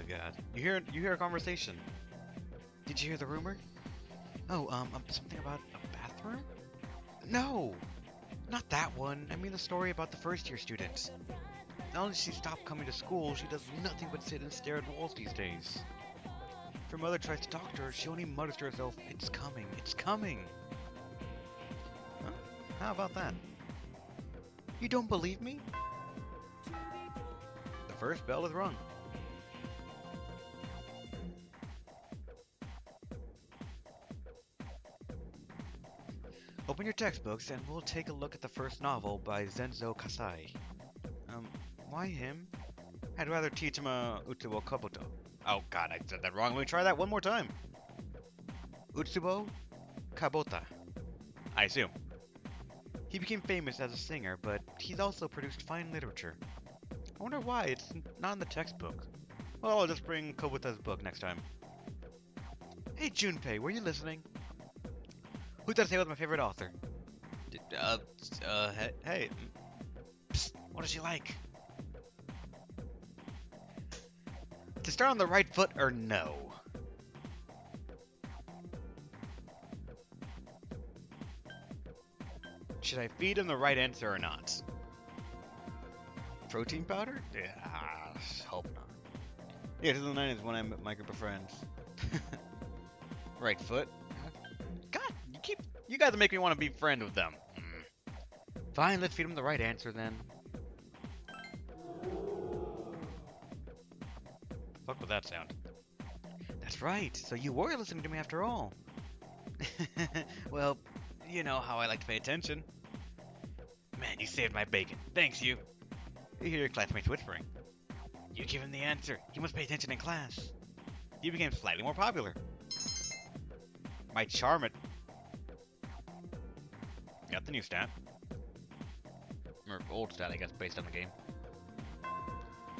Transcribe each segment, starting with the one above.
god. You hear a conversation. Did you hear the rumor? Oh, something about a bathroom? No! Not that one. I mean the story about the first year students. Now that she stopped coming to school, she does nothing but sit and stare at walls these days. If her mother tries to talk to her, she only mutters to herself, "It's coming, it's coming." Huh? How about that? You don't believe me? The first bell is rung. Open your textbooks and we'll take a look at the first novel by Zenzo Kasai. Why him? I'd rather teach him Utsubo Kabuto. Oh god, I said that wrong. Let me try that one more time. Utsubo Kabota. I assume. He became famous as a singer, but he's also produced fine literature. I wonder why it's not in the textbook. Well, I'll just bring Kabota's book next time. Hey Junpei, were you listening? Who does say was my favorite author? Hey. Psst, what is she like? To start on the right foot or no? Should I feed him the right answer or not? Protein powder? Yeah, hope not. Yeah, 2009 is when I met my group of friends. Right foot? God, you guys make me want to be friends with them. Fine, let's feed him the right answer then. Fuck with that sound. That's right, so you were listening to me after all. Well, you know how I like to pay attention. Man, you saved my bacon. Thanks, you. You hear your classmates whispering. You give him the answer. He must pay attention in class. You became slightly more popular. My charm it. Got the new stat. Or old stat, I guess, based on the game.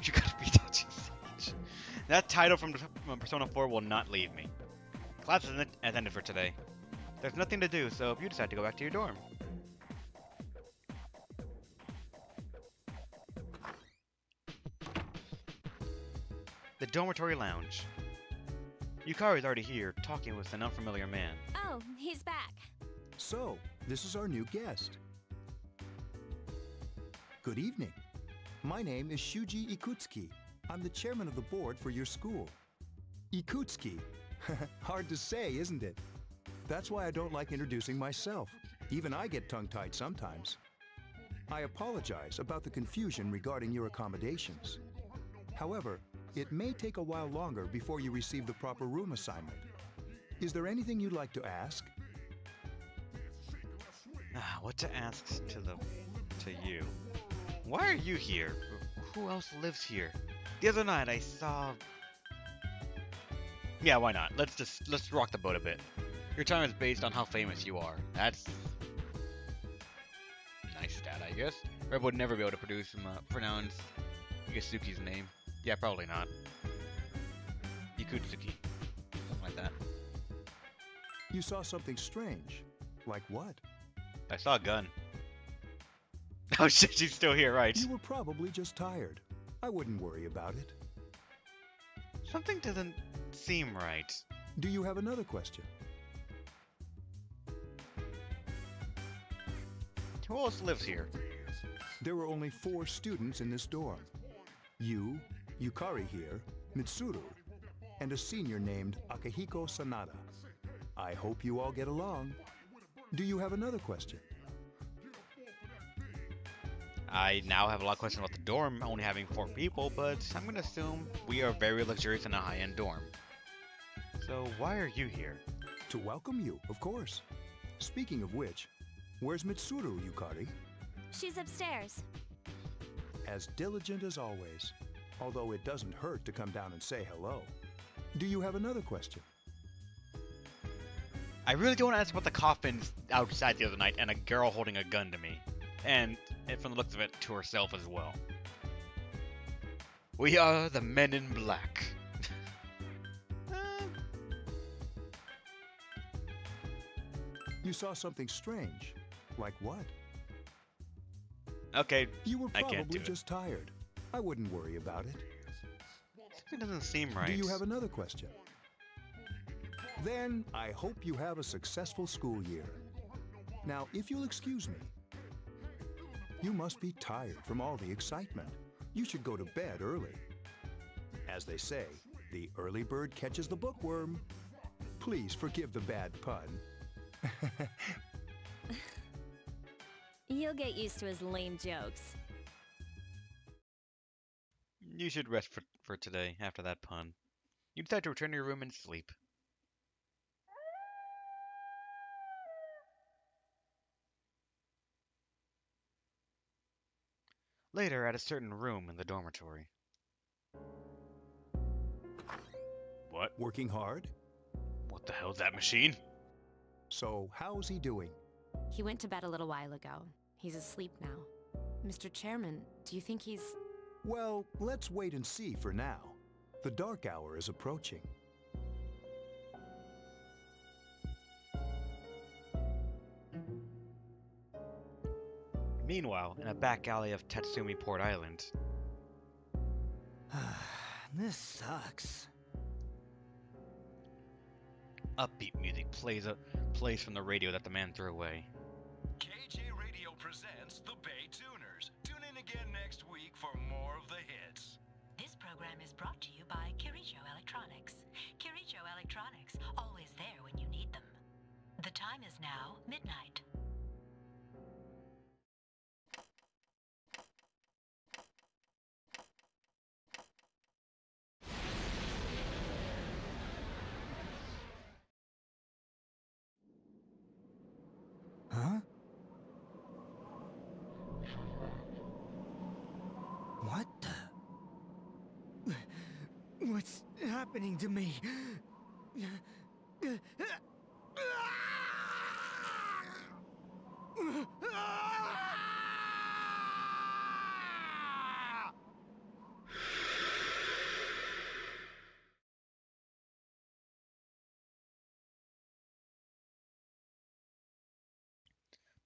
You gotta be attention sage. That title from Persona 4 will not leave me. Class has ended for today. There's nothing to do, so you decide to go back to your dorm. The dormitory lounge. Yukari's already here, talking with an unfamiliar man. Oh, he's back. So, this is our new guest. Good evening. My name is Shuji Ikutsuki. I'm the chairman of the board for your school. Ikutsuki. Hard to say, isn't it? That's why I don't like introducing myself. Even I get tongue-tied sometimes. I apologize about the confusion regarding your accommodations. However, it may take a while longer before you receive the proper room assignment. Is there anything you'd like to ask? What to ask to you? Why are you here? Who else lives here? The other night I saw... Yeah, why not? Let's rock the boat a bit. Your time is based on how famous you are. That's... nice stat, I guess. Reb would never be able to pronounce Yasuki's name. Yeah, probably not. Ikutsuki. Something like that. You saw something strange. Like what? I saw a gun. Oh shit, she's still here, right? You were probably just tired. I wouldn't worry about it. Something doesn't seem right. Do you have another question? Who else lives here? There were only 4 students in this dorm. You, Yukari here, Mitsuru, and a senior named Akihiko Sanada. I hope you all get along. Do you have another question? I now have a lot of questions about the dorm, only having 4 people, but I'm gonna assume we are very luxurious in a high-end dorm. So why are you here? To welcome you, of course. Speaking of which, where's Mitsuru, Yukari? She's upstairs. As diligent as always, although it doesn't hurt to come down and say hello. Do you have another question? I really don't want to ask about the coffins outside the other night and a girl holding a gun to me. And from the looks of it, to herself as well. We are the Men in Black. You saw something strange. Like what? Okay, You were I can't do probably it. just tired. I wouldn't worry about it. Something doesn't seem right. Do you have another question? Then I hope you have a successful school year. Now, if you'll excuse me, you must be tired from all the excitement. You should go to bed early. As they say, the early bird catches the bookworm. Please forgive the bad pun. You'll get used to his lame jokes. You should rest for today after that pun. You decide to return to your room and sleep. Later, at a certain room in the dormitory. What? Working hard? What the hell's that machine? So, how's he doing? He went to bed a little while ago. He's asleep now. Mr. Chairman, do you think he's... Well, let's wait and see for now. The dark hour is approaching. Meanwhile, in a back alley of Tatsumi Port Island. This sucks. Upbeat music plays from the radio that the man threw away. KJ Radio presents the Bay Tuners. Tune in again next week for more of the hits. This program is brought to you by Kirijo Electronics. Kirijo Electronics, always there when you need them. The time is now midnight. Huh? What the... What's happening to me?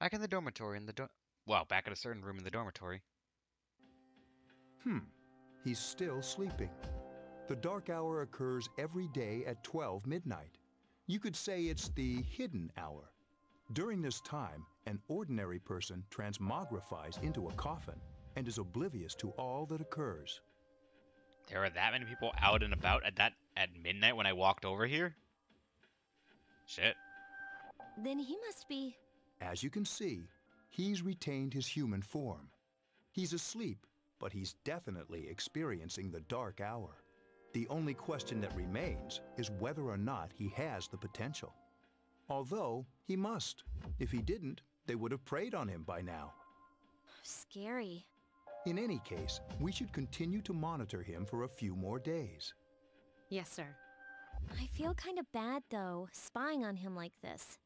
Back in the dormitory, back at a certain room in the dormitory. He's still sleeping. The dark hour occurs every day at 12 midnight. You could say it's the hidden hour. During this time, an ordinary person transmogrifies into a coffin and is oblivious to all that occurs. There are that many people out and about at midnight when I walked over here? Shit. Then he must be... As you can see, he's retained his human form. He's asleep, but he's definitely experiencing the dark hour. The only question that remains is whether or not he has the potential. Although, he must. If he didn't, they would have preyed on him by now. scary. In any case, we should continue to monitor him for a few more days. Yes, sir. I feel kind of bad, though, spying on him like this.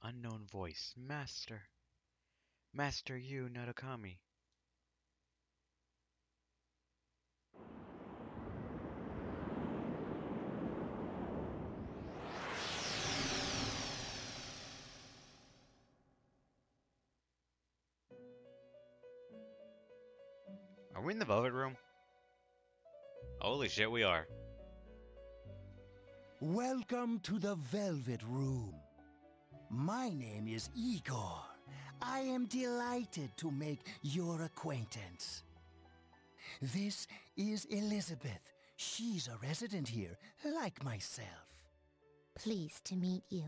Unknown voice. Master. Master Yu Narukami. Are we in the Velvet Room? Holy shit, we are. Welcome to the Velvet Room. My name is Igor. I am delighted to make your acquaintance. This is Elizabeth. She's a resident here, like myself. Pleased to meet you.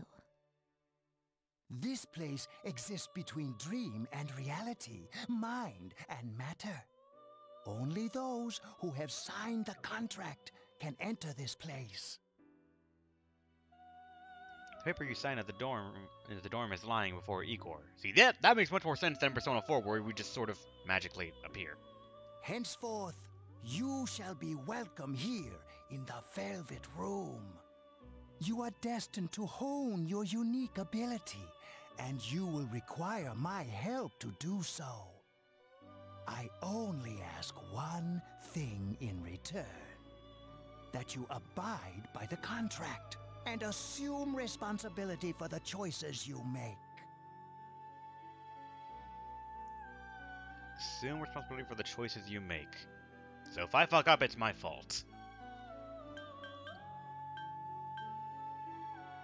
This place exists between dream and reality, mind and matter. Only those who have signed the contract can enter this place. The paper you sign at the dorm is lying before Igor. See, that makes much more sense than Persona 4, where we just sort of magically appear. Henceforth, you shall be welcome here in the Velvet Room. You are destined to hone your unique ability, and you will require my help to do so. I only ask one thing in return. That you abide by the contract and assume responsibility for the choices you make. Assume responsibility for the choices you make. So if I fuck up, it's my fault.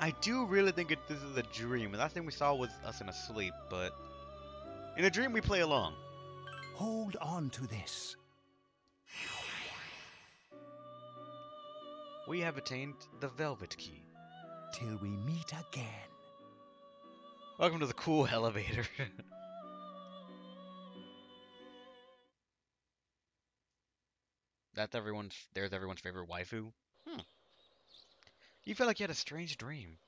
I do really think this is a dream. The last thing we saw was us in a sleep, but in a dream we play along. Hold on to this. We have attained the Velvet Key. Till we meet again. Welcome to the cool elevator. There's everyone's favorite waifu. You feel like you had a strange dream.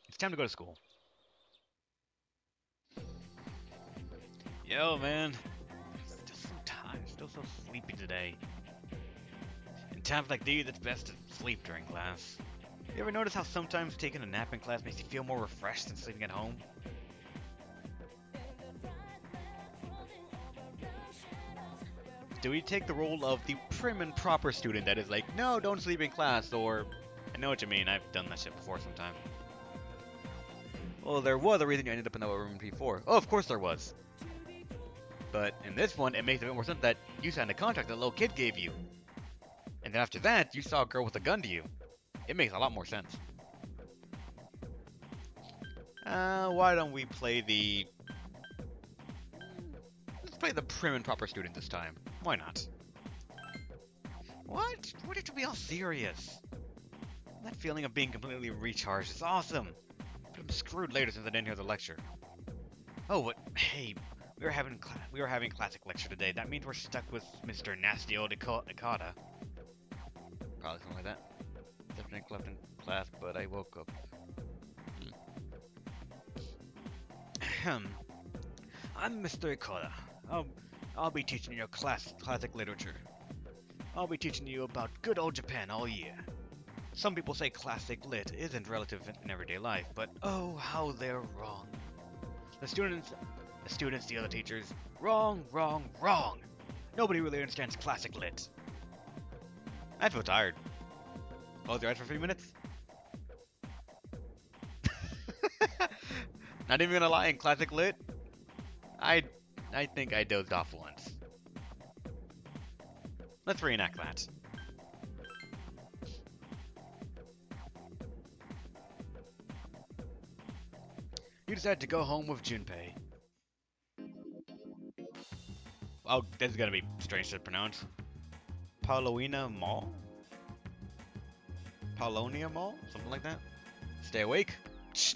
It's time to go to school. Yo, man. Still so tired. Still so sleepy today. In times like these, it's best to sleep during class. You ever notice how sometimes taking a nap in class makes you feel more refreshed than sleeping at home? Do we take the role of the prim and proper student that is like, no, don't sleep in class, or, I know what you mean, I've done that shit before sometime. Well, there was a reason you ended up in that room before. Oh, of course there was. But in this one, it makes a bit more sense that you signed a contract that a little kid gave you. And then after that, you saw a girl with a gun to you. It makes a lot more sense. Why don't we play the... Let's play the prim and proper student this time. Why not? What? Why did you be all serious? That feeling of being completely recharged is awesome. But I'm screwed later since I didn't hear the lecture. Oh, but hey, we were having classic lecture today. That means we're stuck with Mr. Nasty Old Ikata. Probably something like that. Definitely left in class, but I woke up. I'm Mr. Ikata. I'll be teaching you classic literature. I'll be teaching you about good old Japan all year. Some people say classic lit isn't relative in everyday life, but oh, how they're wrong. The students, the other teachers, wrong, wrong, wrong. Nobody really understands classic lit. I feel tired. Close your eyes for 3 minutes. Not even gonna lie, in classic lit, I think I dozed off once. Let's reenact that. You decide to go home with Junpei. Oh, this is gonna be strange to pronounce. Paulownia Mall? Paulonia Mall? Something like that? Stay awake?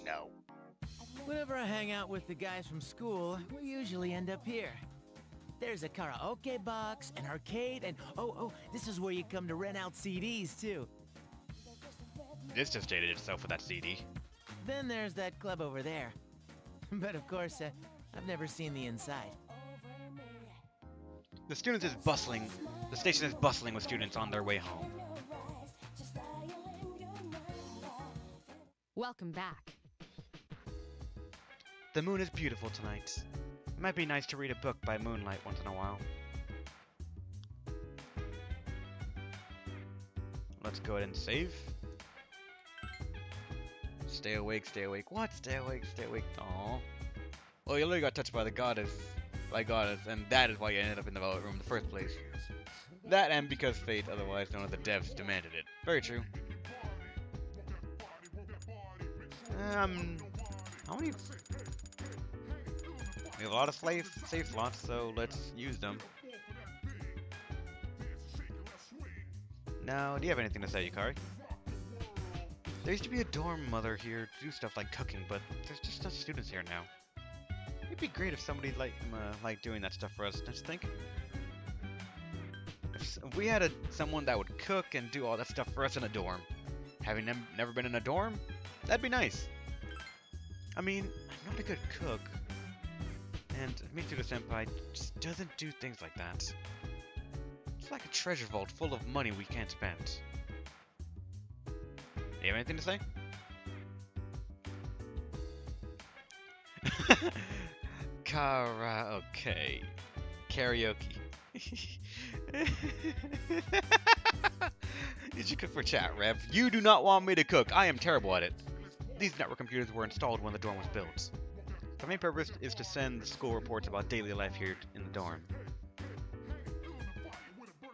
No. Whenever I hang out with the guys from school, we usually end up here. There's a karaoke box, an arcade, and oh, this is where you come to rent out CDs too. This just stated itself with that CD. Then there's that club over there. But of course, I've never seen the inside. The station is bustling with students on their way home. Welcome back. The moon is beautiful tonight. It might be nice to read a book by moonlight once in a while. Let's go ahead and save. Stay awake, stay awake. What? Stay awake, stay awake. Aww. Well, you literally got touched by the goddess. And that is why you ended up in the Velvet Room in the first place. That and because fate, otherwise known as the devs, demanded it. Very true. How many... We have a lot of save slots, so let's use them. Now, do you have anything to say, Yukari? There used to be a dorm mother here to do stuff like cooking, but there's just no students here now. It'd be great if somebody liked doing that stuff for us, don't you think? If we had someone that would cook and do all that stuff for us in a dorm, having never been in a dorm, that'd be nice. I mean, I'm not a good cook, and Mitsuda Senpai just doesn't do things like that. It's like a treasure vault full of money we can't spend. You have anything to say? Karaoke. You should cook for chat, Rev. You do not want me to cook. I am terrible at it. These network computers were installed when the dorm was built. The main purpose is to send the school reports about daily life here in the dorm.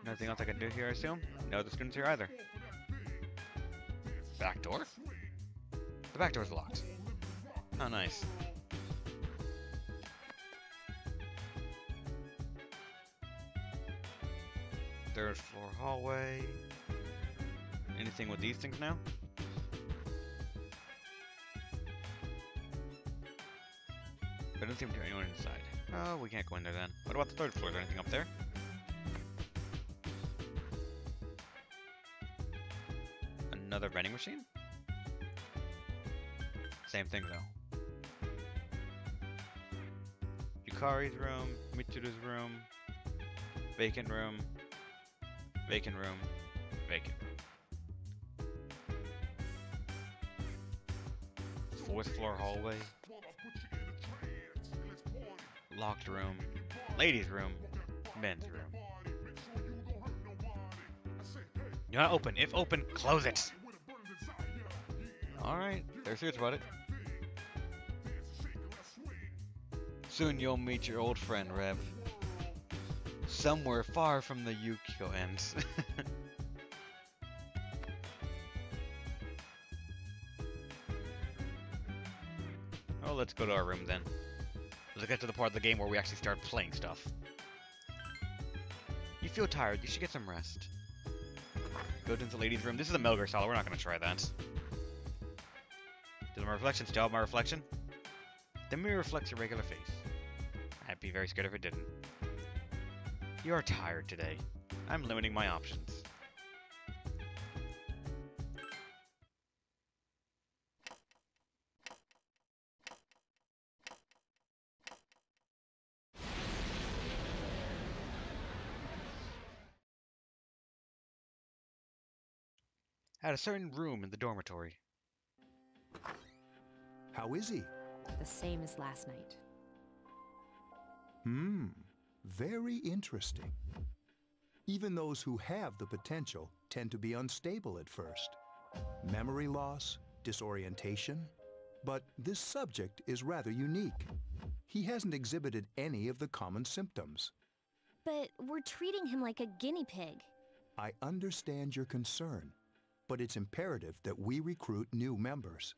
Nothing else I can do here, I assume? No other students here either. Back door? The back door's locked. Oh, nice. Third floor hallway. Anything with these things now? There doesn't seem to be anyone inside. Oh, we can't go in there then. What about the third floor? Is there anything up there? Another vending machine? Same thing though. Yukari's room, Mitsuru's room, vacant room, vacant room, vacant room. Fourth floor hallway. Locked room, ladies' room, men's room. You're not open. If open, close it. Alright, they're serious about it. Soon you'll meet your old friend, Rev. Somewhere far from the Yukiko ends. Oh, let's go to our room then. Let's get to the part of the game where we actually start playing stuff. You feel tired, you should get some rest. Go into the ladies' room. This is a Melgar style, we're not gonna try that. Does my reflection still have my reflection? The mirror reflects your regular face. I'd be very scared if it didn't. You are tired today. I'm limiting my options. At a certain room in the dormitory. How is he? The same as last night. Very interesting. Even those who have the potential tend to be unstable at first. Memory loss, disorientation. But this subject is rather unique. He hasn't exhibited any of the common symptoms. But we're treating him like a guinea pig. I understand your concern, but it's imperative that we recruit new members.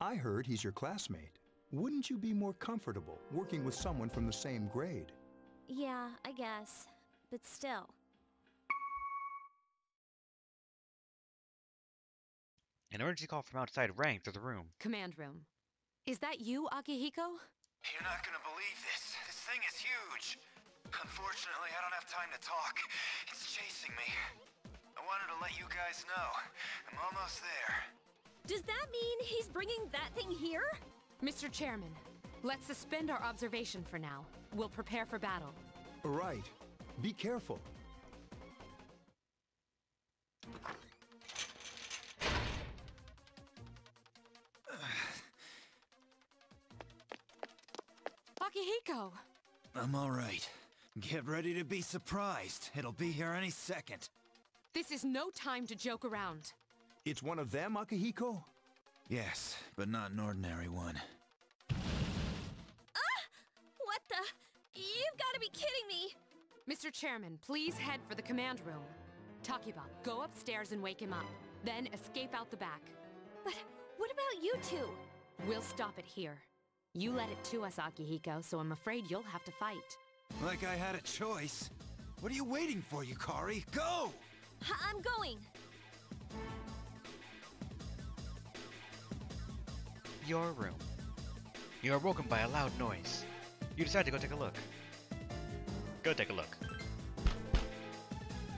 I heard he's your classmate. Wouldn't you be more comfortable working with someone from the same grade? Yeah, I guess. But still. An emergency call from outside rang through the room. Command room. Is that you, Akihiko? You're not gonna believe this. This thing is huge. Unfortunately, I don't have time to talk. It's chasing me. I wanted to let you guys know. I'm almost there. Does that mean he's bringing that thing here? Mr. Chairman, let's suspend our observation for now. We'll prepare for battle. Right. Be careful. Akihiko! I'm all right. Get ready to be surprised. It'll be here any second. This is no time to joke around. It's one of them, Akihiko? Yes, but not an ordinary one. What the? You've got to be kidding me! Mr. Chairman, please head for the command room. Takiba, go upstairs and wake him up. Then escape out the back. But what about you two? We'll stop it here. You led it to us, Akihiko, so I'm afraid you'll have to fight. Like I had a choice. What are you waiting for, Yukari? Go! I'm going! Your room. You are woken by a loud noise. You decide to go take a look. Go take a look.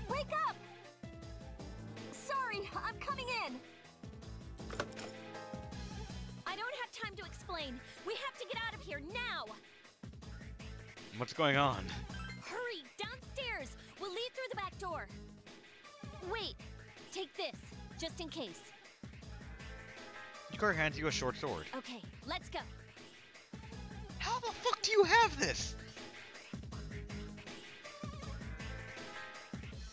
Wake up! Sorry, I'm coming in! I don't have time to explain. We have to get out of here now! What's going on? Hurry, downstairs! We'll leave through the back door. Wait, take this, just in case. Yukari hands you a short sword. Okay, let's go. How the fuck do you have this?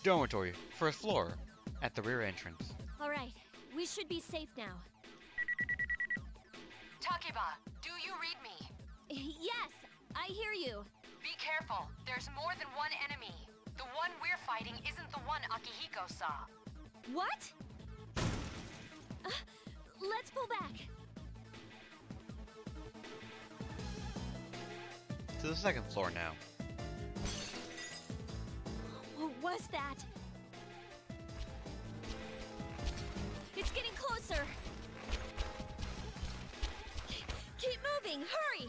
Dormitory, first floor. At the rear entrance. Alright, we should be safe now. Takiba, do you read me? Yes, I hear you. Be careful. There's more than one enemy. The one we're fighting isn't the one Akihiko saw. What? Let's pull back. To the second floor now. What was that? It's getting closer. Keep moving, hurry!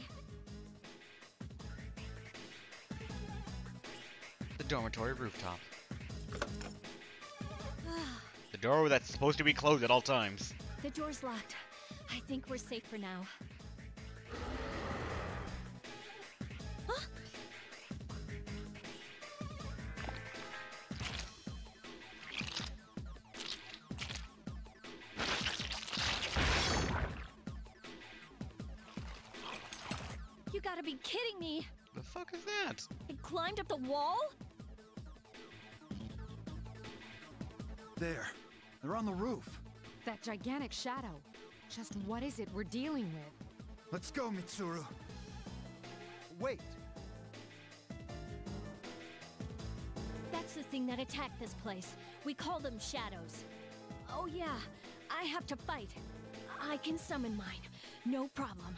The dormitory rooftop. The door that's supposed to be closed at all times. The door's locked. I think we're safe for now. Huh? You gotta be kidding me! The fuck is that? It climbed up the wall? There. They're on the roof. That gigantic shadow. Just what is it we're dealing with? Let's go, Mitsuru. Wait. That's the thing that attacked this place. We call them shadows. Oh yeah, I have to fight. I can summon mine. No problem.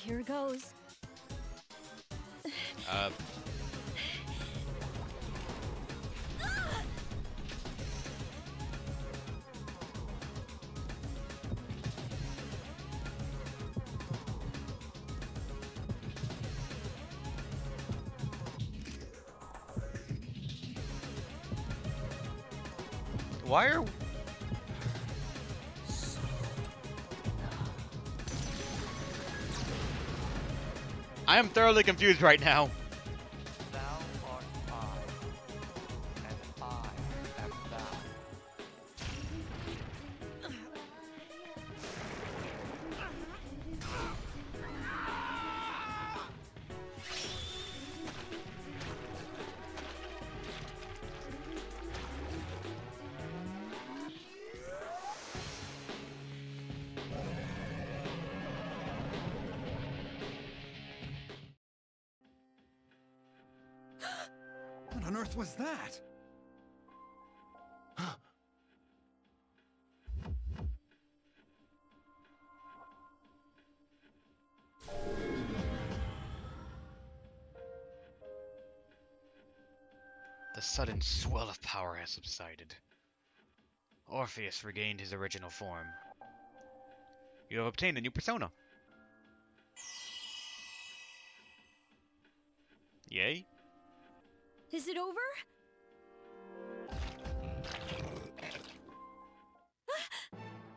Here goes. Why are... I am thoroughly confused right now. Thou art I, and I am thou. What on earth was that? The sudden swell of power has subsided. Orpheus regained his original form. You have obtained a new persona. Yay? Is it over?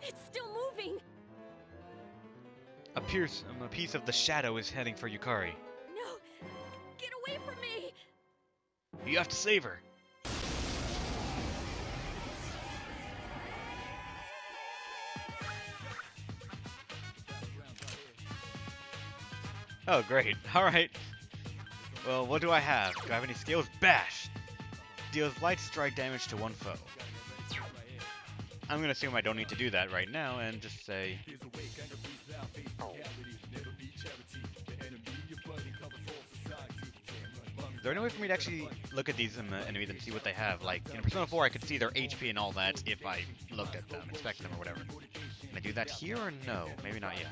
It's still moving! A piece of the shadow is heading for Yukari. No! Get away from me! You have to save her. Oh, great. Alright. Well, what do I have? Do I have any skills? Bash! Deals light strike damage to one foe. I'm gonna assume I don't need to do that right now and just say... Is there any way for me to actually look at these enemies and see what they have? Like, in Persona 4 I could see their HP and all that if I looked at them, inspected them or whatever. Can I do that here or no? Maybe not yet.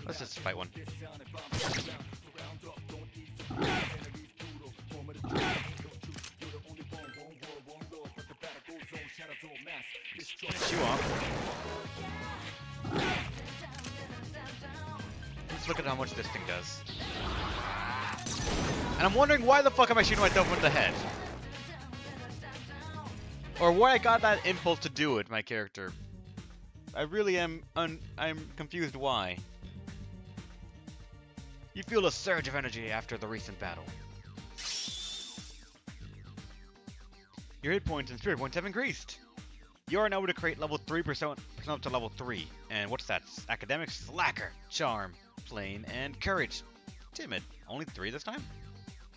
Let's just fight one. Finish you off. Let's look at how much this thing does. And I'm wondering why the fuck am I shooting myself in the head? Or why I got that impulse to do it, my character. I really am I'm confused why. You feel a surge of energy after the recent battle. Your hit points and spirit points have increased. You are now able to create level 3 persona up to level 3. And what's that? Academics, Slacker, Charm, Plain, and Courage. Timid. Only 3 this time?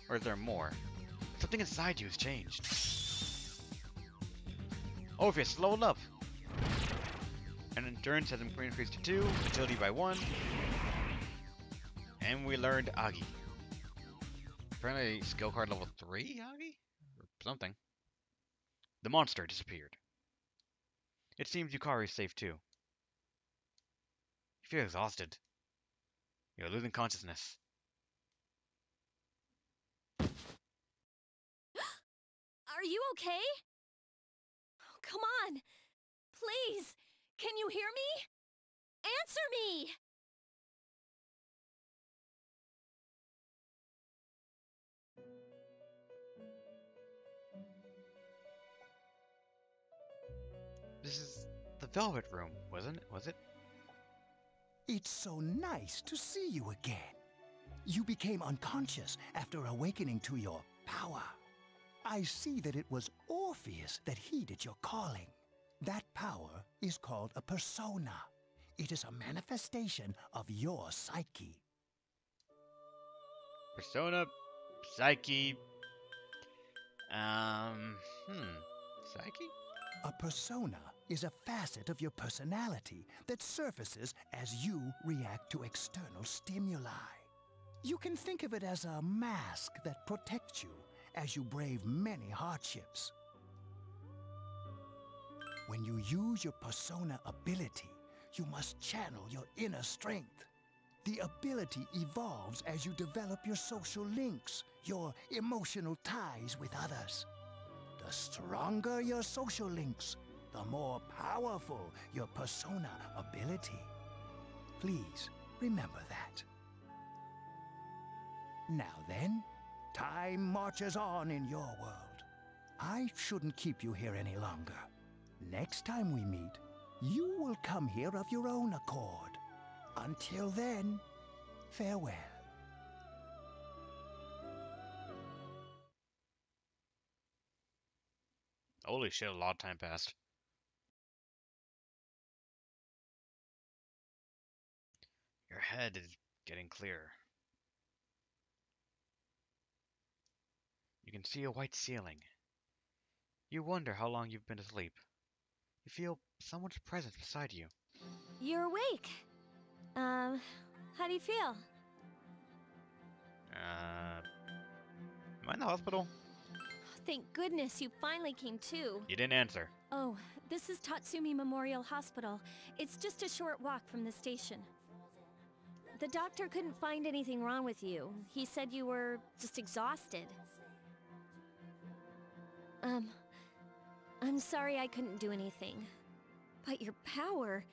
Or is there more? Something inside you has changed. Orpheus, leveled up. And endurance has increased to 2, agility by 1. And we learned Agi. Apparently skill card level 3, Agi? Or something. The monster disappeared. It seems Yukari is safe too. You feel exhausted. You're losing consciousness. Are you okay? Oh, come on! Please! Can you hear me? Answer me! This is the Velvet Room, wasn't it? Was it? It's so nice to see you again. You became unconscious after awakening to your power. I see that it was Orpheus that heeded your calling. That power is called a persona. It is a manifestation of your psyche. Persona, Psyche. Psyche? A persona is a facet of your personality that surfaces as you react to external stimuli. You can think of it as a mask that protects you as you brave many hardships. When you use your persona ability, you must channel your inner strength. The ability evolves as you develop your social links, your emotional ties with others. The stronger your social links, the more powerful your persona ability. Please remember that. Now then, time marches on in your world. I shouldn't keep you here any longer. Next time we meet, you will come here of your own accord. Until then, farewell. Holy shit, a lot of time passed. Your head is getting clearer. You can see a white ceiling. You wonder how long you've been asleep. You feel someone's presence beside you. You're awake. How do you feel? Am I in the hospital? Thank goodness you finally came to. You didn't answer. Oh, this is Tatsumi Memorial Hospital. It's just a short walk from the station. The doctor couldn't find anything wrong with you. He said you were just exhausted. I'm sorry I couldn't do anything. But your power,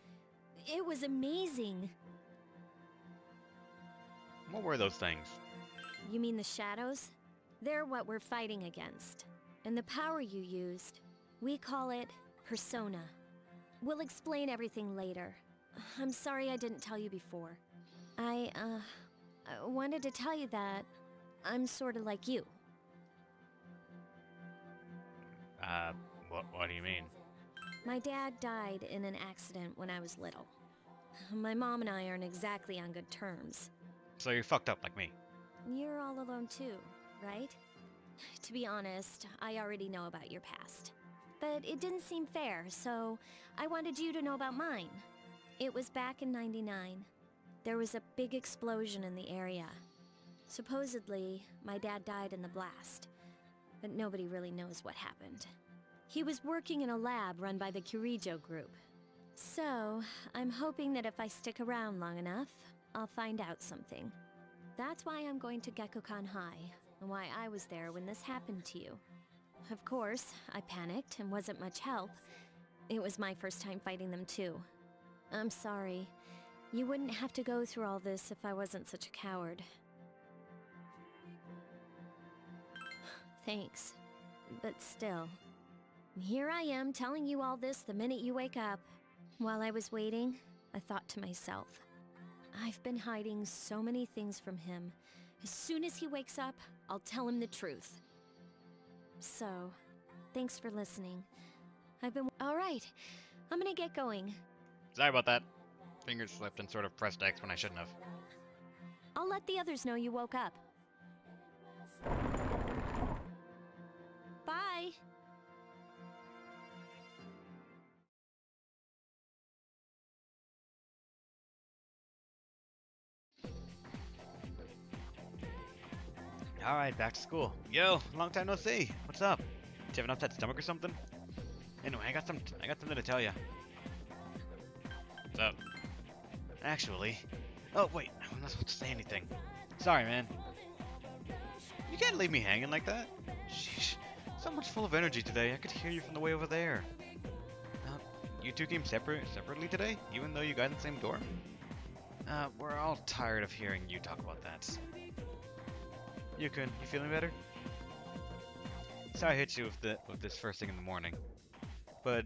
it was amazing. What were those things? You mean the shadows? They're what we're fighting against. And the power you used, we call it persona. We'll explain everything later. I'm sorry I didn't tell you before. I wanted to tell you that I'm sort of like you. What do you mean? My dad died in an accident when I was little. My mom and I aren't exactly on good terms. So you're fucked up like me. You're all alone too, right? To be honest, I already know about your past. But it didn't seem fair, so I wanted you to know about mine. It was back in '99. There was a big explosion in the area. Supposedly, my dad died in the blast, but nobody really knows what happened. He was working in a lab run by the Kirijo group. So, I'm hoping that if I stick around long enough, I'll find out something. That's why I'm going to Gekkoukan High, and why I was there when this happened to you. Of course, I panicked and wasn't much help. It was my first time fighting them too. I'm sorry. You wouldn't have to go through all this if I wasn't such a coward. Thanks. But still. Here I am telling you all this the minute you wake up. While I was waiting, I thought to myself, I've been hiding so many things from him. As soon as he wakes up, I'll tell him the truth. So, thanks for listening. I've been... Alright, I'm gonna get going. Sorry about that. Fingers slipped and sort of pressed X when I shouldn't have. I'll let the others know you woke up. Bye! Alright, back to school. Yo, long time no see. What's up? Do you have an upset stomach or something? Anyway, I got something to tell you. What's up? Actually... Oh, wait. I'm not supposed to say anything. Sorry, man. You can't leave me hanging like that. Sheesh. So much full of energy today. I could hear you from the way over there. You two came separately today? Even though you got in the same dorm? We're all tired of hearing you talk about that. Yukun, you feeling better? Sorry I hit you with this first thing in the morning. But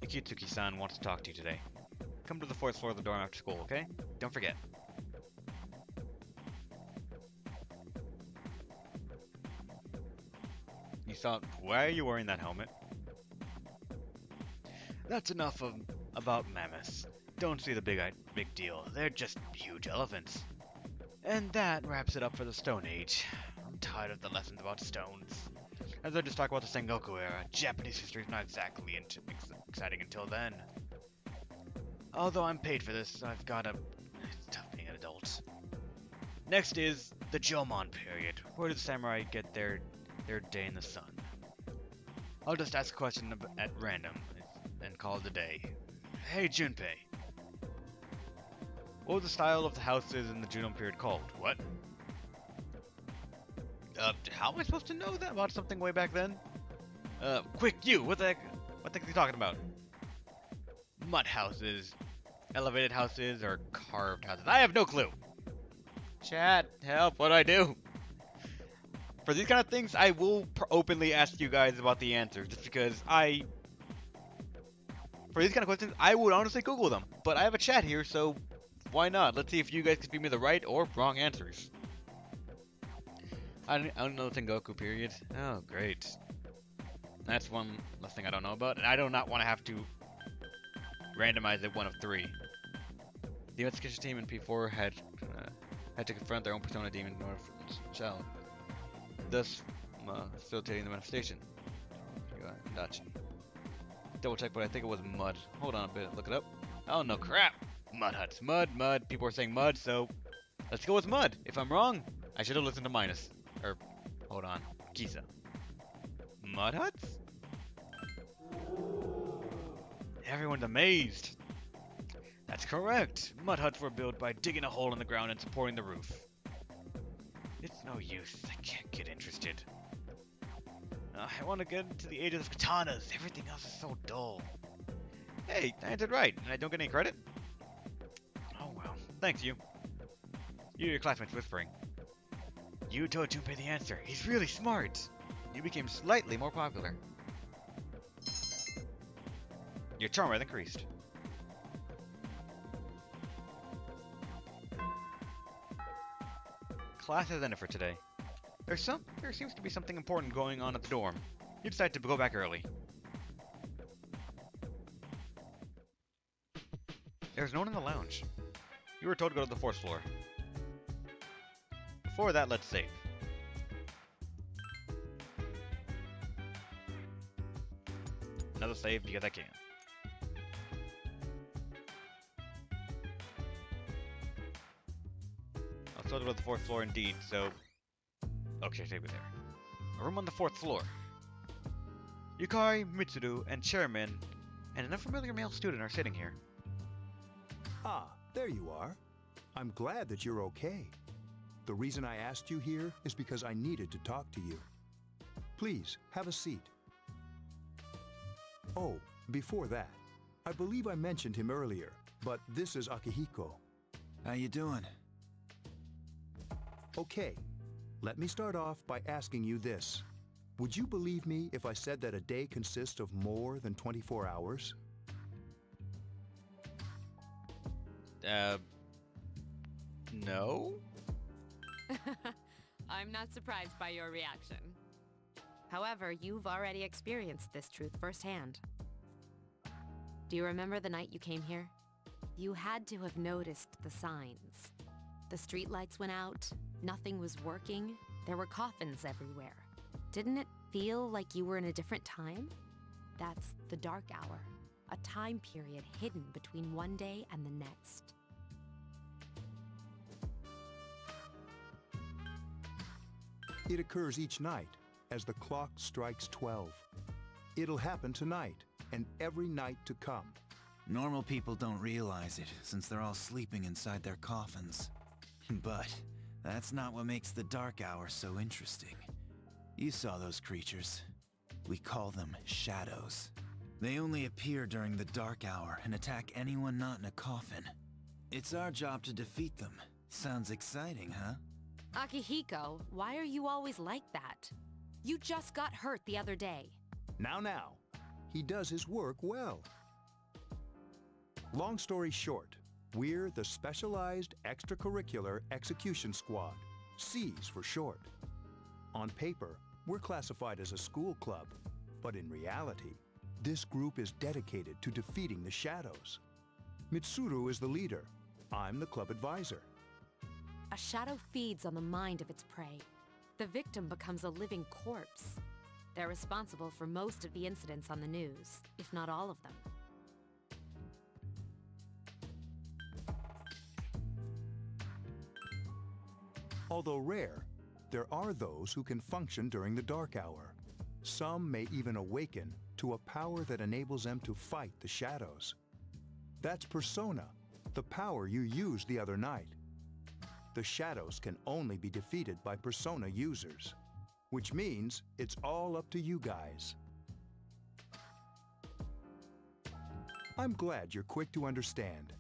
Ikitsuki-san wants to talk to you today. Come to the 4th floor of the dorm after school, okay? Don't forget. You thought, why are you wearing that helmet? That's enough about mammoths. Don't see the big deal. They're just huge elephants. And that wraps it up for the Stone Age. I'm tired of the lessons about stones. As I just talk about the Sengoku era, Japanese history is not exactly exciting until then. Although I'm paid for this, I've got a... It's tough being an adult. Next is the Jomon period. Where do the samurai get their day in the sun? I'll just ask a question at random and call it a day. Hey Junpei. What was the style of the houses in the Junon period called? What? How am I supposed to know that about something way back then? Quick, you! What the heck are you talking about? Mud houses, elevated houses, or carved houses? I have no clue! Chat, help, what do I do? For these kind of things, I will openly ask you guys about the answers, just because for these kind of questions, I would honestly Google them. But I have a chat here, so why not? Let's see if you guys can feed me the right or wrong answers. I don't know the Tengoku period. Oh, great. That's one less thing I don't know about, and I do not want to have to randomize it one of 3. The investigation team in P4 had to confront their own persona demon in order for Shell, thus facilitating the manifestation. Gotcha. Double check, but I think it was mud. Hold on a bit, look it up. Oh no, crap! Mud huts, mud. People are saying mud, so let's go with mud. If I'm wrong, I should have listened to Minus. Or, hold on, Kisa. Mud huts? Everyone's amazed. That's correct. Mud huts were built by digging a hole in the ground and supporting the roof. It's no use. I can't get interested. I want to get into the age of the katanas. Everything else is so dull. Hey, I answered right, and I don't get any credit? Oh well. Thanks, you. Your classmate's whispering. You told Junpei the answer. He's really smart. You became slightly more popular. Your charm has increased. Class has ended for today. There seems to be something important going on at the dorm. You decide to go back early. There's no one in the lounge. You were told to go to the 4th floor. Before that, let's save. Another save because I can. I was told to go to the 4th floor indeed, so... Okay, save it there. A room on the 4th floor. Yukari, Mitsuru, and Chairman, and an unfamiliar male student are sitting here. Ah, there you are. I'm glad that you're okay. The reason I asked you here is because I needed to talk to you. Please, have a seat. Oh, before that, I believe I mentioned him earlier, but this is Akihiko. How you doing? Okay, let me start off by asking you this. Would you believe me if I said that a day consists of more than 24 hours? No? I'm not surprised by your reaction. However, you've already experienced this truth firsthand. Do you remember the night you came here? You had to have noticed the signs. The streetlights went out, nothing was working, there were coffins everywhere. Didn't it feel like you were in a different time? That's the dark hour, a time period hidden between one day and the next. It occurs each night as the clock strikes 12. It'll happen tonight and every night to come. Normal people don't realize it, since they're all sleeping inside their coffins. But that's not what makes the dark hour so interesting. You saw those creatures. We call them shadows. They only appear during the dark hour and attack anyone not in a coffin. It's our job to defeat them. Sounds exciting, huh? Akihiko, why are you always like that? You just got hurt the other day. Now. He does his work well. Long story short, we're the Specialized Extracurricular Execution Squad, C's for short. On paper, we're classified as a school club, but in reality, this group is dedicated to defeating the shadows. Mitsuru is the leader. I'm the club advisor. A shadow feeds on the mind of its prey. The victim becomes a living corpse. They're responsible for most of the incidents on the news, if not all of them. Although rare, there are those who can function during the dark hour. Some may even awaken to a power that enables them to fight the shadows. That's Persona, the power you used the other night. The shadows can only be defeated by Persona users, which means it's all up to you guys. I'm glad you're quick to understand.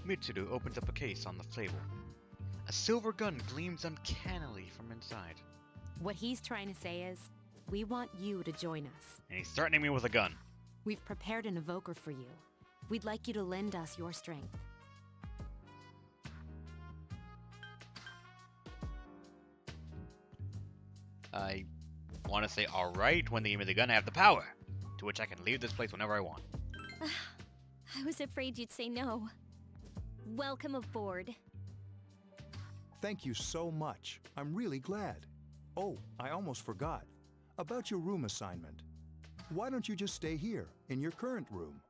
Mitsuru opens up a case on the table. A silver gun gleams uncannily from inside. What he's trying to say is, we want you to join us. And he's threatening me with a gun. We've prepared an evoker for you. We'd like you to lend us your strength. I want to say alright when they give me the gun I have the power, to which I can leave this place whenever I want. I was afraid you'd say no. Welcome aboard. Thank you so much. I'm really glad. Oh, I almost forgot. About your room assignment. Why don't you just stay here, in your current room?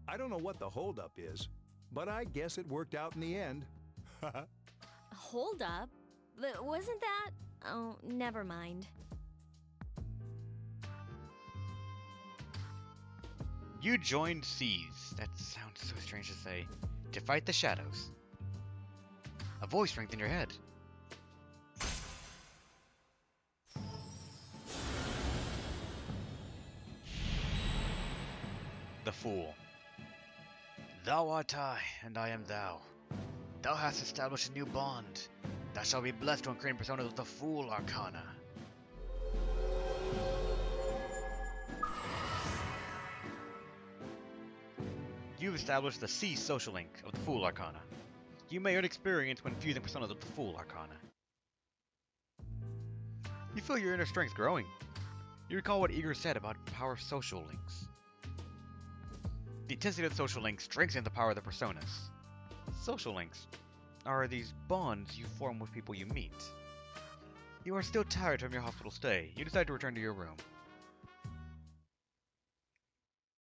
I don't know what the holdup is, but I guess it worked out in the end. Hold up? But wasn't that... Oh, never mind. You joined C's. That sounds so strange to say. To fight the shadows. A voice rang in your head. The Fool. Thou art I, and I am thou. Thou hast established a new bond. Thou shalt be blessed when creating personas with the Fool Arcana. You've established the C social link of the Fool Arcana. You may earn experience when fusing personas with the Fool Arcana. You feel your inner strength growing. You recall what Igor said about the power of social links. The intensity of the social links strengthens the power of the personas. Social links are these bonds you form with people you meet. You are still tired from your hospital stay. You decide to return to your room.